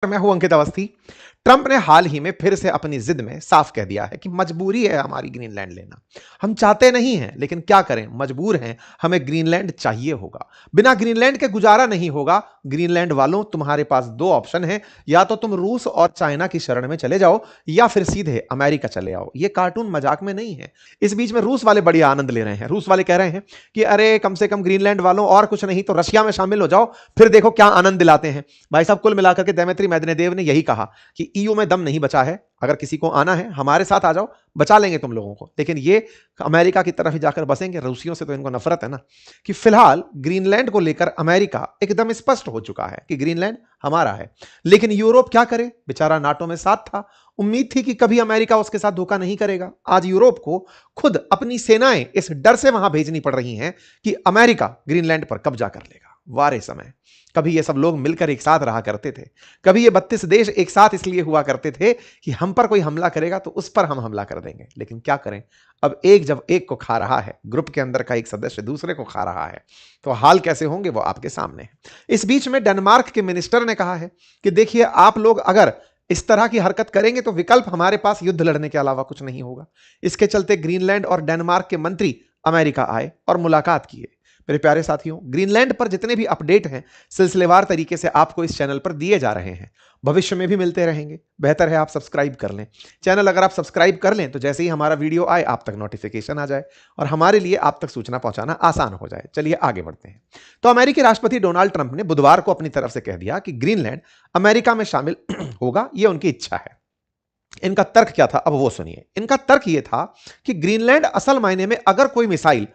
मैं हूं अंकित अवस्थी। ट्रंप ने हाल ही में फिर से अपनी जिद में साफ कह दिया है कि मजबूरी है हमारी ग्रीनलैंड लेना। हम चाहते नहीं हैं, लेकिन क्या करें, मजबूर हैं, हमें ग्रीनलैंड चाहिए होगा। बिना ग्रीनलैंड के गुजारा नहीं होगा। ग्रीनलैंड वालों, तुम्हारे पास दो ऑप्शन हैं, या तो तुम रूस और चाइना की शरण में चले जाओ या फिर सीधे अमेरिका चले आओ। ये कार्टून मजाक में नहीं है। इस बीच में रूस वाले बड़ी आनंद ले रहे हैं। रूस वाले कह रहे हैं कि अरे कम से कम ग्रीनलैंड वालों, और कुछ नहीं तो रशिया में शामिल हो जाओ, फिर देखो क्या आनंद दिलाते हैं। भाई साहब, कुल मिलाकर के दिमित्री मेदवेदेव ने यही कहा कि ईयू में दम नहीं बचा है, अगर किसी को आना है हमारे साथ आ जाओ, बचा लेंगे तुम लोगों को। लेकिन ये अमेरिका की तरफ ही जाकर बसेंगे। रूसियों से तो इनको नफरत है ना। कि फिलहाल ग्रीनलैंड को लेकर अमेरिका एकदम स्पष्ट हो चुका है कि ग्रीनलैंड हमारा है। लेकिन यूरोप क्या करे, बेचारा नाटो में साथ था। उम्मीद थी कि कभी अमेरिका उसके साथ धोखा नहीं करेगा। आज यूरोप को खुद अपनी सेनाएं इस डर से वहां भेजनी पड़ रही हैं कि अमेरिका ग्रीनलैंड पर कब्जा कर लेगा। वारे समय, कभी ये सब लोग मिलकर एक साथ रहा करते थे। कभी ये 32 देश एक साथ इसलिए हुआ करते थे कि हम पर कोई हमला करेगा तो उस पर हम हमला कर देंगे। लेकिन क्या करें, अब एक जब एक को खा रहा है, ग्रुप के अंदर का एक सदस्य दूसरे को खा रहा है, तो हाल कैसे होंगे वो आपके सामने है। इस बीच में डेनमार्क के मिनिस्टर ने कहा है कि देखिए, आप लोग अगर इस तरह की हरकत करेंगे तो विकल्प हमारे पास युद्ध लड़ने के अलावा कुछ नहीं होगा। इसके चलते ग्रीनलैंड और डेनमार्क के मंत्री अमेरिका आए और मुलाकात किए। मेरे प्यारे साथियों, ग्रीनलैंड पर जितने भी अपडेट हैं सिलसिलेवार तरीके से आपको इस चैनल पर दिए जा रहे हैं, भविष्य में भी मिलते रहेंगे। बेहतर है आप सब्सक्राइब कर लें चैनल। अगर आप सब्सक्राइब कर लें तो जैसे ही हमारा वीडियो आए आप तक नोटिफिकेशन आ जाए और हमारे लिए आप तक सूचना पहुंचाना आसान हो जाए। चलिए आगे बढ़ते हैं। तो अमेरिकी राष्ट्रपति डोनाल्ड ट्रंप ने बुधवार को अपनी तरफ से कह दिया कि ग्रीनलैंड अमेरिका में शामिल होगा, यह उनकी इच्छा है। इनका तर्क क्या था, अब वो सुनिए। इनका तर्क यह था कि ग्रीनलैंड असल मायने में अगर कोई मिसाइल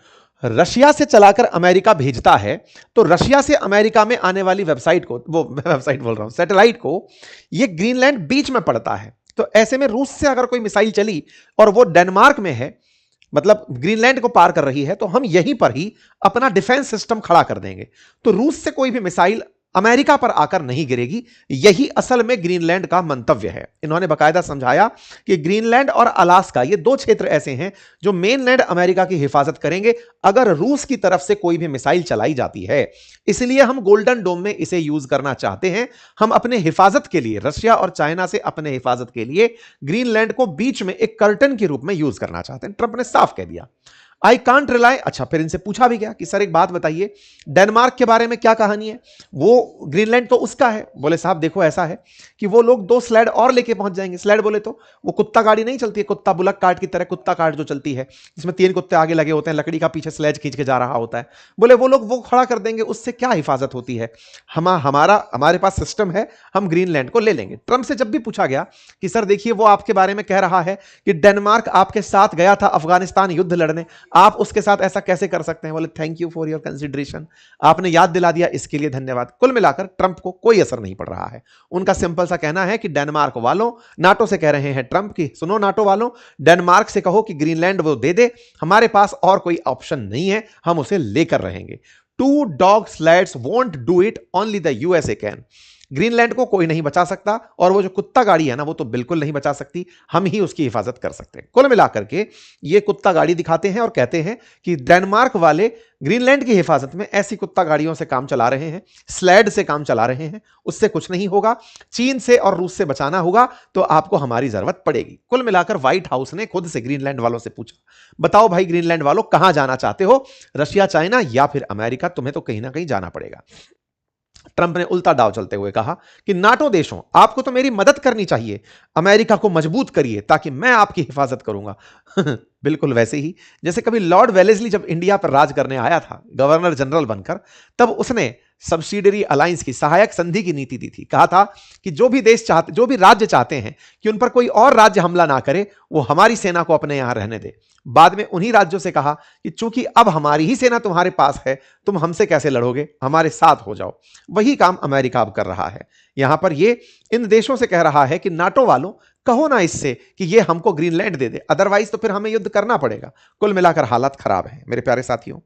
रशिया से चलाकर अमेरिका भेजता है तो रशिया से अमेरिका में आने वाली वेबसाइट को, वो वेबसाइट बोल रहा हूं, सैटेलाइट को, ये ग्रीनलैंड बीच में पड़ता है। तो ऐसे में रूस से अगर कोई मिसाइल चली और वो डेनमार्क में है, मतलब ग्रीनलैंड को पार कर रही है, तो हम यहीं पर ही अपना डिफेंस सिस्टम खड़ा कर देंगे। तो रूस से कोई भी मिसाइल अमेरिका पर आकर नहीं गिरेगी। यही असल में ग्रीनलैंड का मंतव्य है। इन्होंने बकायदा समझाया कि ग्रीनलैंड और अलास्का, ये दो क्षेत्र ऐसे हैं जो मेनलैंड अमेरिका की हिफाजत करेंगे अगर रूस की तरफ से कोई भी मिसाइल चलाई जाती है। इसलिए हम गोल्डन डोम में इसे यूज करना चाहते हैं। हम अपने हिफाजत के लिए, रशिया और चाइना से अपने हिफाजत के लिए ग्रीनलैंड को बीच में एक कर्टन के रूप में यूज करना चाहते हैं। ट्रंप ने साफ कह दिया, आई कांट रिलाई। अच्छा, फिर इनसे पूछा भी गया कि सर एक बात बताइए, डेनमार्क के बारे में क्या कहानी है, वो ग्रीनलैंड तो उसका है। बोले साहब देखो, ऐसा है कि वो लोग 2 स्लेड और लेके पहुंच जाएंगे। स्लेड बोले तो वो कुत्ता गाड़ी नहीं चलती है, कुत्ता बुलक कार्ट की तरह कुत्ता कार्ट जो चलती है, जिसमें 3 कुत्ते आगे लगे होते हैं, लकड़ी का पीछे स्लेज खींच के जा रहा होता है। बोले वो लोग वो खड़ा कर देंगे, उससे क्या हिफाजत होती है, हमारे पास सिस्टम है, हम ग्रीनलैंड को ले लेंगे। ट्रंप से जब भी पूछा गया कि सर देखिए, वो आपके बारे में कह रहा है कि डेनमार्क आपके साथ गया था अफगानिस्तान युद्ध लड़ने, आप उसके साथ ऐसा कैसे कर सकते हैं। बोले thank you for your consideration, आपने याद दिला दिया, इसके लिए धन्यवाद। कुल मिलाकर ट्रंप को कोई असर नहीं पड़ रहा है। उनका सिंपल सा कहना है कि डेनमार्क वालों, नाटो से कह रहे हैं ट्रंप की सुनो नाटो वालों, डेनमार्क से कहो कि ग्रीनलैंड वो दे दे, हमारे पास और कोई ऑप्शन नहीं है, हम उसे लेकर रहेंगे। 2 dog sleds won't do it, only the USA can. Greenland को कोई नहीं बचा सकता और वो जो कुत्ता गाड़ी है ना, वो तो बिल्कुल नहीं बचा सकती, हम ही उसकी हिफाजत कर सकते हैं। कुल मिलाकर के ये कुत्ता गाड़ी दिखाते हैं और कहते हैं कि डेनमार्क वाले ग्रीनलैंड की हिफाजत में ऐसी कुत्ता गाड़ियों से काम चला रहे हैं, स्लैड से काम चला रहे हैं, उससे कुछ नहीं होगा। चीन से और रूस से बचाना होगा तो आपको हमारी जरूरत पड़ेगी। कुल मिलाकर व्हाइट हाउस ने खुद से ग्रीनलैंड वालों से पूछा, बताओ भाई ग्रीनलैंड वालों, कहां जाना चाहते हो, रशिया, चाइना या फिर अमेरिका? तुम्हें तो कहीं ना कहीं जाना पड़ेगा। ट्रंप ने उल्टा दाव चलते हुए कहा कि नाटो देशों, आपको तो मेरी मदद करनी चाहिए, अमेरिका को मजबूत करिए ताकि मैं आपकी हिफाजत करूंगा। बिल्कुल वैसे ही जैसे कभी लॉर्ड वेलेस्ली जब इंडिया पर राज करने आया था गवर्नर जनरल बनकर, तब उसने सब्सिडरी अलायंस की, सहायक संधि की नीति दी थी। कहा था कि जो भी देश चाहते, जो भी राज्य चाहते हैं कि उन पर कोई और राज्य हमला ना करे, वो हमारी सेना को अपने यहां रहने दे। बाद में उन्हीं राज्यों से कहा कि चूंकि अब हमारी ही सेना तुम्हारे पास है, तुम हमसे कैसे लड़ोगे, हमारे साथ हो जाओ। वही काम अमेरिका अब कर रहा है। यहां पर ये इन देशों से कह रहा है कि नाटो वालों, कहो ना इससे कि ये हमको ग्रीनलैंड दे दे, अदरवाइज तो फिर हमें युद्ध करना पड़ेगा। कुल मिलाकर हालात खराब है मेरे प्यारे साथियों।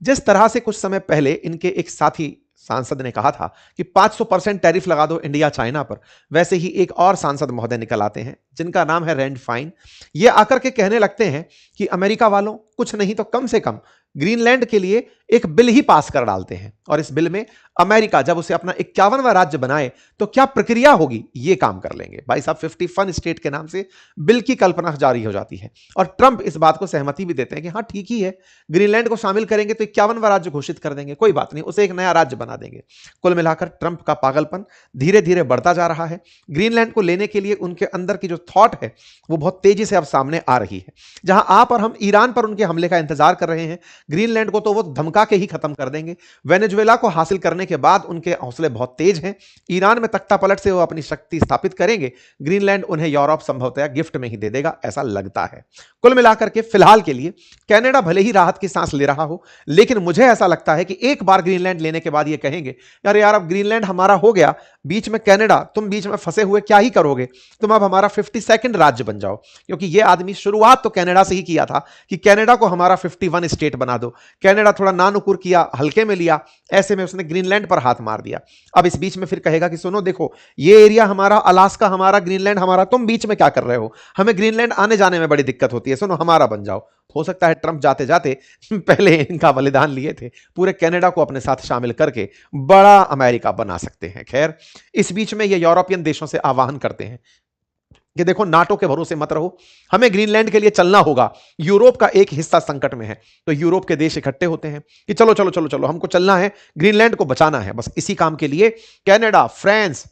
जिस तरह से कुछ समय पहले इनके एक साथी सांसद ने कहा था कि 500% टैरिफ लगा दो इंडिया चाइना पर, वैसे ही एक और सांसद महोदय निकल आते हैं जिनका नाम है रैंड फाइन। ये आकर के कहने लगते हैं कि अमेरिका वालों, कुछ नहीं तो कम से कम ग्रीनलैंड के लिए एक बिल ही पास कर डालते हैं और इस बिल में अमेरिका जब उसे अपना 51वां राज्य बनाए तो क्या प्रक्रिया होगी यह काम कर लेंगे। भाई साहब 51 स्टेट के नाम से बिल की कल्पना जारी हो जाती है और ट्रंप इस बात को सहमति भी देते हैं कि हां ठीक ही है, ग्रीनलैंड को शामिल करेंगे तो 51वां राज्य घोषित कर देंगे, कोई बात नहीं, उसे एक नया राज्य बना देंगे। कुल मिलाकर ट्रंप का पागलपन धीरे धीरे बढ़ता जा रहा है। ग्रीनलैंड को लेने के लिए उनके अंदर की जो थॉट है वो बहुत तेजी से अब सामने आ रही है। जहां आप और हम ईरान पर उनके हमले का इंतजार कर रहे हैं, ग्रीनलैंड को तो वो धमका के ही खत्म कर देंगे। वेनेजुएला को हासिल करने के बाद उनके हौसले बहुत तेज हैं। ईरान में तख्ता पलट से वो अपनी शक्ति स्थापित करेंगे, ग्रीनलैंड उन्हें यूरोप संभवतः गिफ्ट में ही दे देगा, ऐसा लगता है। कुल मिलाकर के फिलहाल के लिए कनाडा भले ही राहत की सांस ले रहा हो, लेकिन मुझे ऐसा लगता है कि एक बार ग्रीनलैंड लेने के बाद ये कहेंगे यार यार अब ग्रीनलैंड हमारा हो गया, बीच में कनाडा, तुम बीच में फंसे हुए क्या ही करोगे, तुम अब हमारा 52nd राज्य बन जाओ। क्योंकि ये आदमी शुरुआत तो कनाडा से ही किया था कि कनाडा को हमारा 51 स्टेट बना दो। कनाडा थोड़ा नानुकुर किया, हल्के में लिया, ऐसे में उसने ग्रीनलैंड पर हाथ मार दिया। अब इस बीच में फिर कहेगा कि सुनो देखो, ये एरिया हमारा, अलास्का हमारा, ग्रीनलैंड हमारा, तुम बीच में क्या कर रहे हो, हमें ग्रीनलैंड आने जाने में बड़ी दिक्कत होती है, सुनो हमारा बन जाओ। हो सकता है ट्रंप जाते जाते पहले इनका बलिदान लिए थे, पूरे कनाडा को अपने साथ शामिल करके बड़ा अमेरिका बना सकते हैं। खैर, इस बीच में ये यूरोपियन देशों से आह्वान करते हैं कि देखो नाटो के भरोसे मत रहो, हमें ग्रीनलैंड के लिए चलना होगा। यूरोप का एक हिस्सा संकट में है तो यूरोप के देश इकट्ठे होते हैं कि चलो चलो चलो चलो, हमको चलना है, ग्रीनलैंड को बचाना है। बस इसी काम के लिए कनाडा, फ्रांस,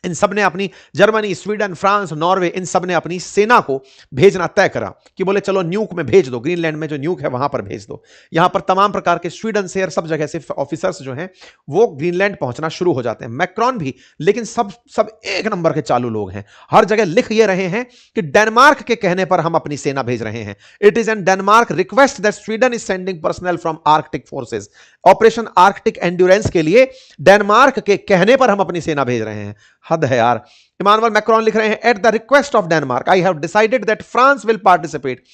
इन सब ने अपनी, जर्मनी, स्वीडन, फ्रांस, नॉर्वे, इन सब ने अपनी सेना को भेजना तय करा कि बोले चलो न्यूक में भेज दो, ग्रीनलैंड में जो न्यूक है वहां पर भेज दो। यहां पर तमाम प्रकार के स्वीडन से और सब जगह से ऑफिसर्स जो हैं वो ग्रीनलैंड पहुंचना शुरू हो जाते हैं। मैक्रॉन भी, लेकिन सब सब एक नंबर के चालू लोग हैं, हर जगह लिख ये रहे हैं कि डेनमार्क के कहने पर हम अपनी सेना भेज रहे हैं। It is an Denmark request that Sweden is sending personal from Arctic forces. Operation Arctic endurance के लिए डेनमार्क के कहने पर हम अपनी सेना भेज रहे हैं। हद है यार। इमानुएल मैक्रोन लिख रहे हैं, at the request of Denmark I have decided that France will participate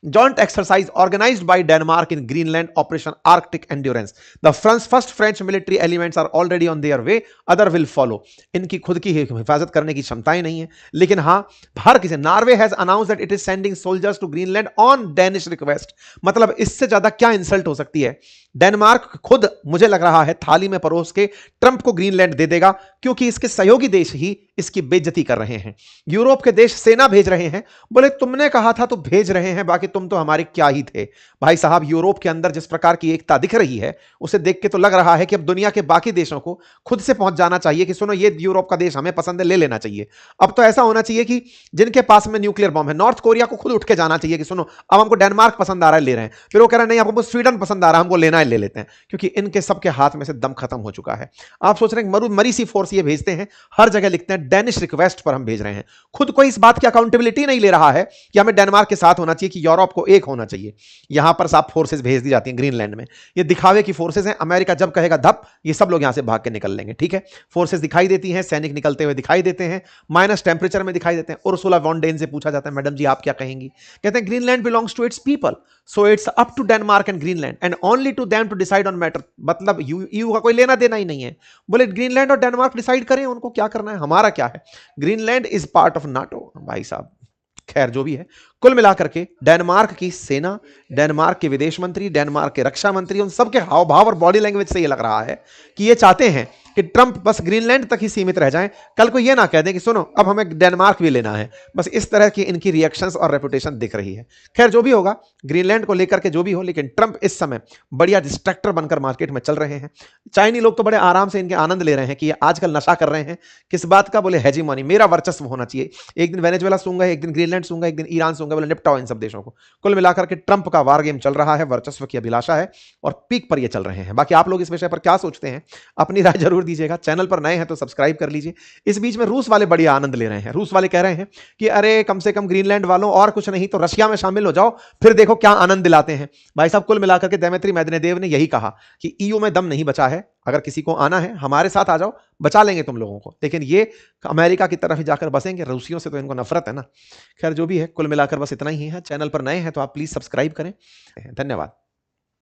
joint exercise organized by Denmark in Greenland operation Arctic endurance. The first French military elements are already on their way, other will follow. इनकी खुद की हिफाजत करने की क्षमताएं नहीं है, लेकिन हाँ हर किसी, Norway has announced that it is sending soldiers to Greenland on Danish request. मतलब इससे ज्यादा क्या इंसल्ट हो सकती है। डेनमार्क खुद, मुझे लग रहा है, थाली में परोस के ट्रंप को ग्रीनलैंड दे देगा, क्योंकि इसके सहयोगी देश ही इसकी बेइज्जती कर रहे हैं। यूरोप के देश सेना भेज रहे हैं, बोले तुमने कहा था तो भेज रहे हैं, बाकी तुम तो हमारे क्या ही थे। भाई साहब, यूरोप के अंदर जिस प्रकार की एकता दिख रही है उसे देख के तो लग रहा है कि अब दुनिया के बाकी देशों को खुद से पहुंच जाना चाहिए कि सुनो ये यूरोप का देश हमें पसंद है, ले लेना चाहिए। अब तो ऐसा होना चाहिए कि जिनके पास में न्यूक्लियर बॉम्ब है, नॉर्थ कोरिया को खुद उठ के जाना चाहिए कि सुनो अब हमको डेनमार्क पसंद आ रहा है, ले रहे हैं। फिर वो कह रहे हैं नहीं हमको स्वीडन पसंद आ रहा है, हमको लेना है, ले लेते हैं, क्योंकि इनके सबके हाथ में से दम खत्म हो चुका है। आप सोच रहे हैं मरी सी फोर्स ये भेजते हैं, हर जगह लिखते हैं डेनिश रिक्वेस्ट पर हम भेज रहे हैं। खुद कोई इस बात की अकाउंटेबिलिटी नहीं ले रहा है कि हमें डेनमार्क के साथ होना चाहिए, कि यूरोप को एक होना चाहिए। यहां पर साफ फोर्सेस भेज दी जाती हैं ग्रीनलैंड में, ये दिखावे की फोर्सेस हैं। अमेरिका जब कहेगा धप, ये सब लोग यहां से भाग के निकल लेंगे। ठीक है, फोर्सेस दिखाई देती हैं, सैनिक निकलते हुए दिखाई देते हैं, माइनस टेंपरेचर में दिखाई देते हैं। उर्सुला वॉन डेन से पूछा जाता है, मैडम जी आप क्या कहेंगी? कहते हैं Greenland belongs to its people, so it's up to Denmark and Greenland and only to them to decide on matter. मतलब यूयू का कोई लेना देना ही नहीं है। बोले ग्रीनलैंड और डेनमार्क डिसाइड करें, उनको क्या करना है, हमारा क्या है। Greenland is part of NATO. भाई साहब, खैर जो भी है, कुल मिलाकर के डेनमार्क की सेना, डेनमार्क के विदेश मंत्री, डेनमार्क के रक्षा मंत्री, उन सबके हाव भाव और बॉडी लैंग्वेज से ये लग रहा है कि ये चाहते हैं कि ट्रंप बस ग्रीनलैंड तक ही सीमित रह जाएं, कल को ये ना कह दें कि सुनो अब हमें डेनमार्क भी लेना है। बस इस तरह की इनकी रिएक्शंस और रेपुटेशन दिख रही है। खैर जो भी होगा, ग्रीनलैंड को लेकर के जो भी हो, लेकिन ट्रंप इस समय बढ़िया डिस्ट्रैक्टर बनकर मार्केट में चल रहे हैं। चाइनी लोग तो बड़े आराम से इनके आनंद ले रहे हैं कि ये आजकल नशा कर रहे हैं किस बात का, बोले हेजीमोनी, मेरा वर्चस्व होना चाहिए। एक दिन वेनेजुएला सूंगा, एक दिन ग्रीनलैंड सूंगा, एक दिन ईरान सूंगा, बोले निपटाओ इन सब देशों को। कुल मिलाकर के ट्रंप का वार गेम चल रहा है, वर्चस्व की अभिलाषा है और पीक पर ये चल रहे हैं। बाकी आप लोग इस विषय पर क्या सोचते हैं, अपनी राय जरूर दीजिएगा। चैनल पर नए हैं तो सब्सक्राइब कर लीजिए। इस बीच में रूस वाले बढ़िया आनंद ले रहे हैं। रूस वाले कह रहे हैं कि अरे कम से कम ग्रीनलैंड वालों और कुछ नहीं तो रशिया में शामिल हो जाओ, फिर देखो क्या आनंद दिलाते हैं। भाई साहब, कुल मिलाकर के दिमित्री मेदवेदेव ने यही कहा कि ईयू में दम नहीं बचा है, अगर किसी को आना है हमारे साथ आ जाओ, बचा लेंगे तुम लोगों को। लेकिन ये अमेरिका की तरफ ही जाकर बसेंगे, रूसियों से तो इनको नफरत है ना। खैर जो भी है, कुल मिलाकर बस इतना ही है। चैनल पर नए हैं तो आप प्लीज सब्सक्राइब करें। धन्यवाद।